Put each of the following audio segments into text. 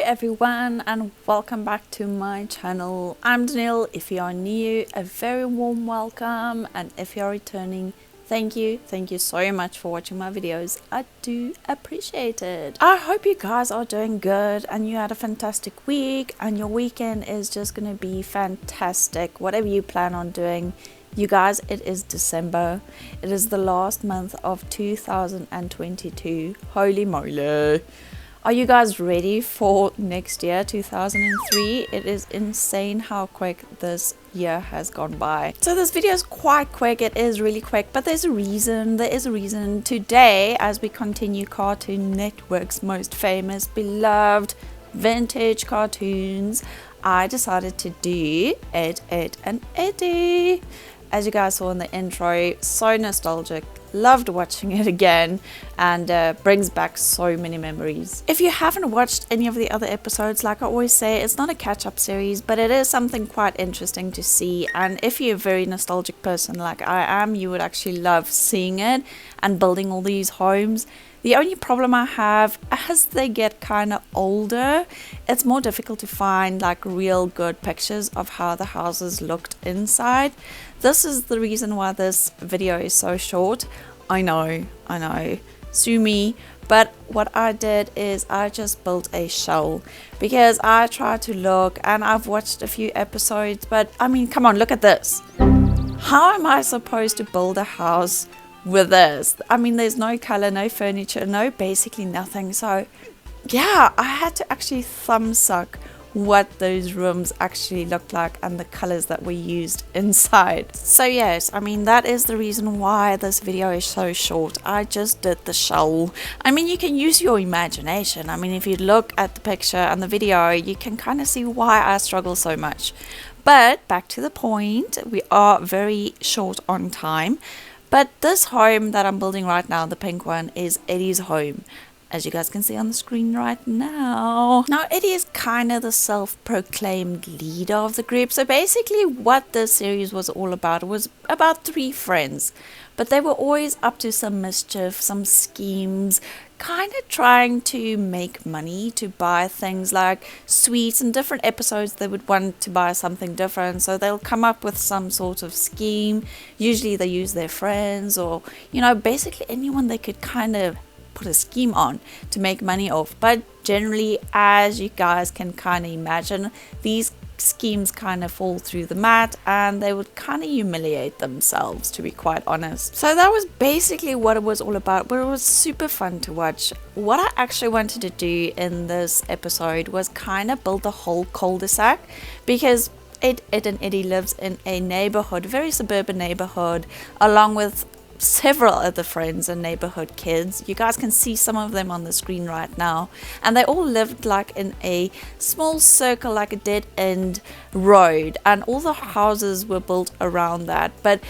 everyone and welcome back to my channel. I'm Danielle. If you are new, a very warm welcome, and if you're returning, thank you so much for watching my videos. I do appreciate it. I hope you guys are doing good and you had a fantastic week and your weekend is just gonna be fantastic, whatever you plan on doing. You guys, it is December. It is the last month of 2022. Holy moly. Are you guys ready for next year, 2003? It is insane how quick this year has gone by. So this video is quite quick. It is really quick, but there's a reason. There is a reason. Today, as we continue Cartoon Network's most famous, beloved, vintage cartoons, I decided to do Ed, Edd, and Eddy. As you guys saw in the intro, so nostalgic. Loved watching it again, and brings back so many memories. If you haven't watched any of the other episodes, like I always say, it's not a catch-up series, but it is something quite interesting to see. And if you're a very nostalgic person like I am, you would actually love seeing it and building all these homes. The only problem I have, as they get kind of older, it's more difficult to find like real good pictures of how the houses looked inside. This is the reason why this video is so short. I know, sue me. But what I did is I just built a shell because I tried to look, and I've watched a few episodes, but I mean, come on, look at this. How am I supposed to build a house with this? I mean, there's no color, no furniture, no basically nothing. So yeah, I had to actually thumb suck what those rooms actually looked like and the colors that were used inside. So yes, I mean, that is the reason why this video is so short. I just did the shell. I mean, you can use your imagination. I mean, if you look at the picture and the video, you can kind of see why I struggle so much. But back to the point, we are very short on time. But this home that I'm building right now, the pink one, is Eddy's home, as you guys can see on the screen right now. Now, Eddy is kind of the self-proclaimed leader of the group. So basically what this series was all about, it was about three friends. But they were always up to some mischief, some schemes, kind of trying to make money to buy things like sweets. In different episodes they would want to buy something different, so they'll come up with some sort of scheme. Usually they use their friends, or you know, basically anyone they could kind of put a scheme on to make money off. But generally, as you guys can kind of imagine, these schemes kind of fall through the mat and they would kind of humiliate themselves, to be quite honest. So that was basically what it was all about, but it was super fun to watch. What I actually wanted to do in this episode was kind of build the whole Cul De Sac, because Ed, and Eddy lives in a neighborhood, very suburban neighborhood, along with several other friends and neighborhood kids. You guys can see some of them on the screen right now, and they all lived like in a small circle, like a dead end road, and all the houses were built around that. But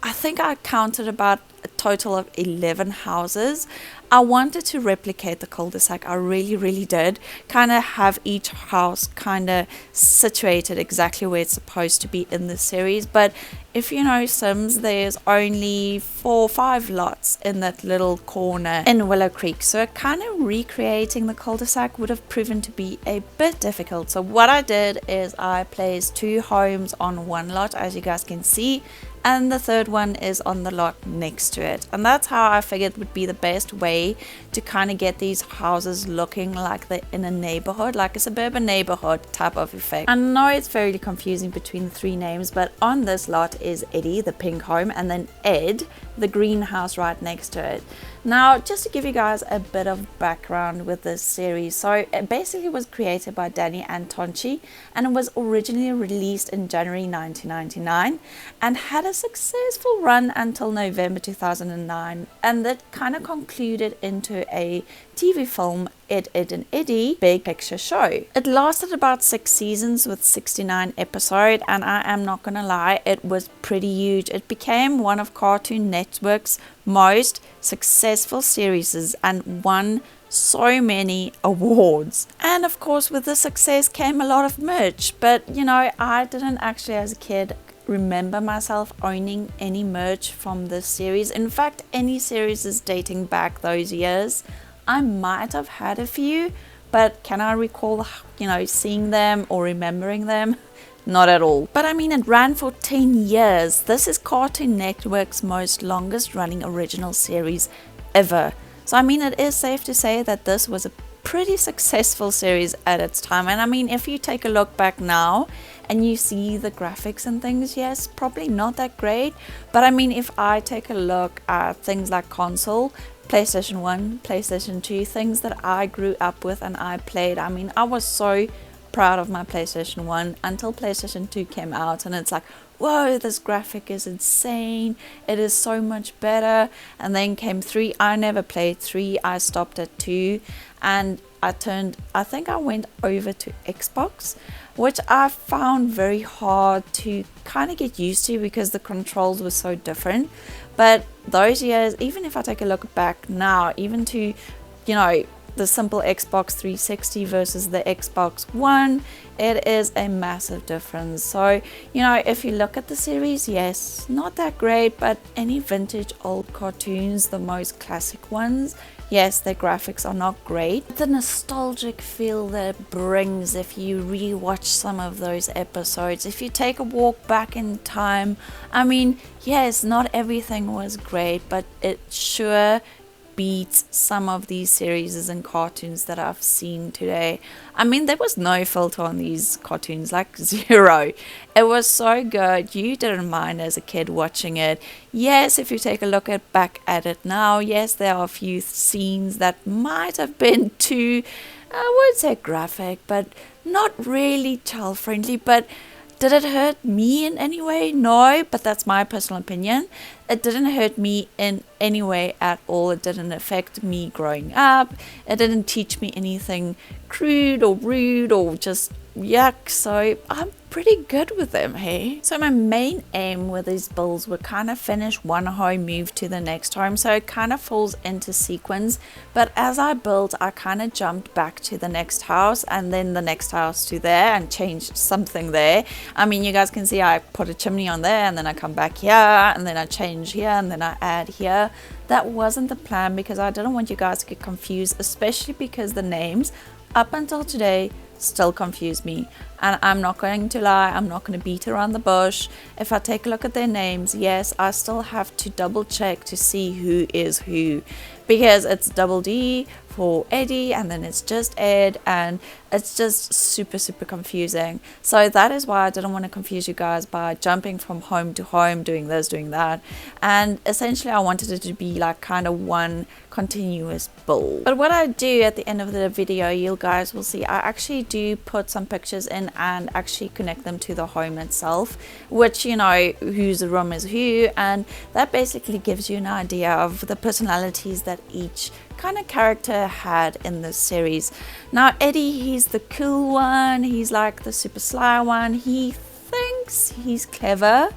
I think I counted about a total of 11 houses. I wanted to replicate the Cul De Sac. I really did. Kind of have each house kind of situated exactly where it's supposed to be in the series. But if you know Sims, there's only 4 or 5 lots in that little corner in Willow Creek. So kind of recreating the Cul De Sac would have proven to be a bit difficult. So what I did is I placed 2 homes on one lot, as you guys can see, and the third one is on the lot next to it. And that's how I figured would be the best way to kind of get these houses looking like they're in a neighborhood, like a suburban neighborhood type of effect. I know it's fairly confusing between the 3 names, but on this lot is Eddy, the pink home, and then Ed, the green house right next to it. Now, just to give you guys a bit of background with this series, so it basically was created by Danny and Tonchi, and it was originally released in January 1999 and had a successful run until November 2009, and that kind of concluded into a TV film, Ed, Edd, and Eddy Big Picture Show. It lasted about 6 seasons with 69 episodes, and I am not gonna lie, it was pretty huge. It became one of Cartoon Network's most successful series and won so many awards. And of course, with the success came a lot of merch, but you know, I didn't actually as a kid remember myself owning any merch from this series. In fact, any series is dating back those years, I might have had a few, but can I recall, you know, seeing them or remembering them? Not at all. But I mean, it ran for 10 years. This is Cartoon Network's most longest running original series ever. So I mean, it is safe to say that this was a pretty successful series at its time. And I mean, if you take a look back now and you see the graphics and things, yes, probably not that great. But I mean, if I take a look at things like console, PlayStation 1, PlayStation 2, things that I grew up with and I played, I mean, I was so proud of my PlayStation 1 until PlayStation 2 came out, and it's like, whoa, this graphic is insane, it is so much better. And then came 3. I never played 3, I stopped at 2, and I think I went over to Xbox, which I found very hard to kind of get used to because the controls were so different. But those years, even if I take a look back now, even to, you know, the simple Xbox 360 versus the Xbox One, it is a massive difference. So, you know, if you look at the series, yes, not that great, but any vintage old cartoons, the most classic ones, yes, their graphics are not great. The nostalgic feel that it brings if you rewatch some of those episodes, if you take a walk back in time, I mean, yes, not everything was great, but it sure beats some of these series and cartoons that I've seen today. I mean, there was no filter on these cartoons, like zero. It was so good. You didn't mind as a kid watching it. Yes, if you take a look back at it now, yes, there are a few scenes that might have been too, I would say graphic, but not really child friendly. But did it hurt me in any way? No, but that's my personal opinion. It didn't hurt me in any way at all. It didn't affect me growing up. It didn't teach me anything crude or rude or just yuck. So I'm pretty good with them, hey? So my main aim with these builds were kind of finish one home, move to the next home. So it kind of falls into sequence. But as I built, I kind of jumped back to the next house and then the next house to there and changed something there. I mean, you guys can see I put a chimney on there and then I come back here and then I change here and then I add here. That wasn't the plan because I didn't want you guys to get confused, especially because the names up until today still confuse me. And I'm not going to lie, I'm not going to beat around the bush. If I take a look at their names, yes, I still have to double check to see who is who, because it's double D for Eddy and then it's just Ed, and it's just super confusing. So that is why I didn't want to confuse you guys by jumping from home to home, doing this, doing that. And essentially I wanted it to be like kind of one continuous build. But what I do at the end of the video, you guys will see I actually do put some pictures in and actually connect them to the home itself, which, you know, whose room is who, and that basically gives you an idea of the personalities that each kind of character had in this series. Now Eddy, he's the cool one, he's like the super sly one. He thinks he's clever,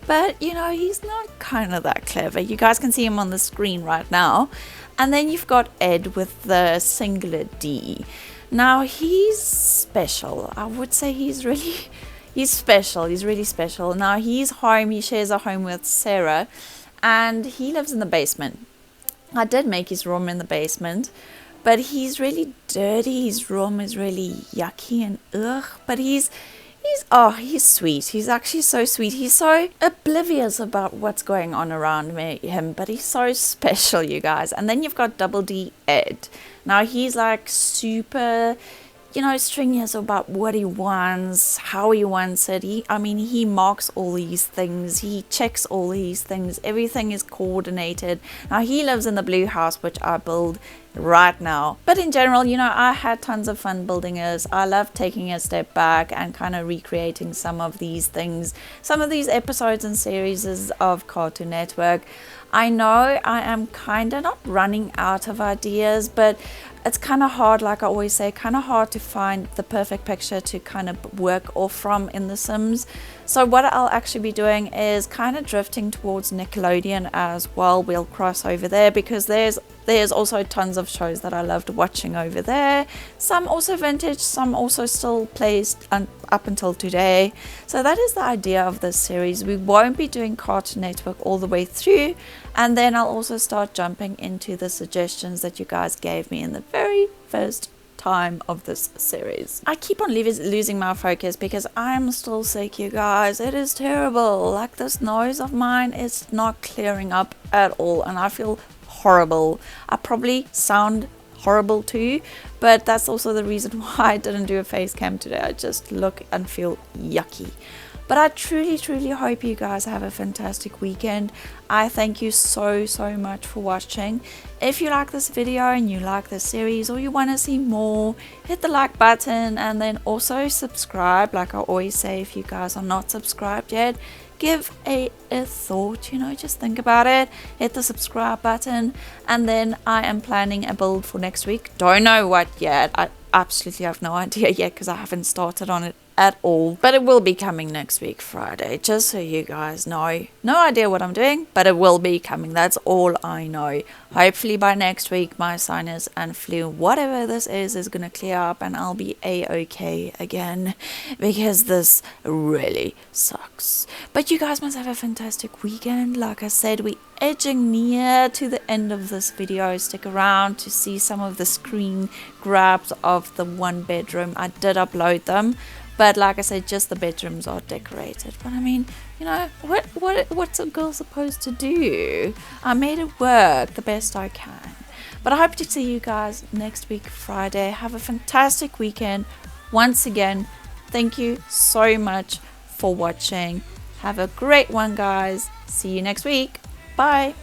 but you know, he's not kind of that clever. You guys can see him on the screen right now. And then you've got Ed with the singular D. Now he's special. I would say he's special. He's really special. Now he's home, he shares a home with Sarah, and he lives in the basement. I did make his room in the basement, but he's really dirty. His room is really yucky and ugh, but he's sweet. He's actually so sweet. He's so oblivious about what's going on around him, but he's so special, you guys. And then you've got Double D Ed. Now he's like super, you know, strenuous about what he wants, how he wants it. He marks all these things. He checks all these things. Everything is coordinated. Now he lives in the blue house, which I build right now. But in general, you know, I had tons of fun building this. I love taking a step back and kind of recreating some of these things, some of these episodes and series of Cartoon Network. I know I am kind of not running out of ideas, but it's kind of hard, like I always say, kind of hard to find the perfect picture to kind of work off from in The Sims. So what I'll actually be doing is kind of drifting towards Nickelodeon as well. We'll cross over there because there's also tons of shows that I loved watching over there. Some also vintage, some also still plays up until today. So that is the idea of this series. We won't be doing Cartoon Network all the way through, and then I'll also start jumping into the suggestions that you guys gave me in the very first time of this series. I keep on losing my focus because I'm still sick, you guys. It is terrible. Like, this nose of mine is not clearing up at all, and I feel horrible. I probably sound horrible too, but that's also the reason why I didn't do a face cam today. I just look and feel yucky. But I truly hope you guys have a fantastic weekend. I thank you so much for watching. If you like this video and you like this series, or you want to see more, hit the like button, and then also subscribe. Like I always say, if you guys are not subscribed yet, give a thought, you know, just think about it, hit the subscribe button. And then I am planning a build for next week. Don't know what yet. I absolutely have no idea yet because I haven't started on it at all, but it will be coming next week Friday, just so you guys know. No idea what I'm doing, but it will be coming. That's all I know. Hopefully by next week my sinus and flu, whatever this is gonna clear up, and I'll be a-okay again, because this really sucks. But you guys must have a fantastic weekend. Like I said, we edging near to the end of this video. Stick around to see some of the screen grabs of the 1 bedroom. I did upload them, but like I said, just the bedrooms are decorated. But I mean, you know, what's a girl supposed to do? I made it work the best I can. But I hope to see you guys next week Friday. Have a fantastic weekend. Once again, thank you so much for watching. Have a great one, guys. See you next week. Bye.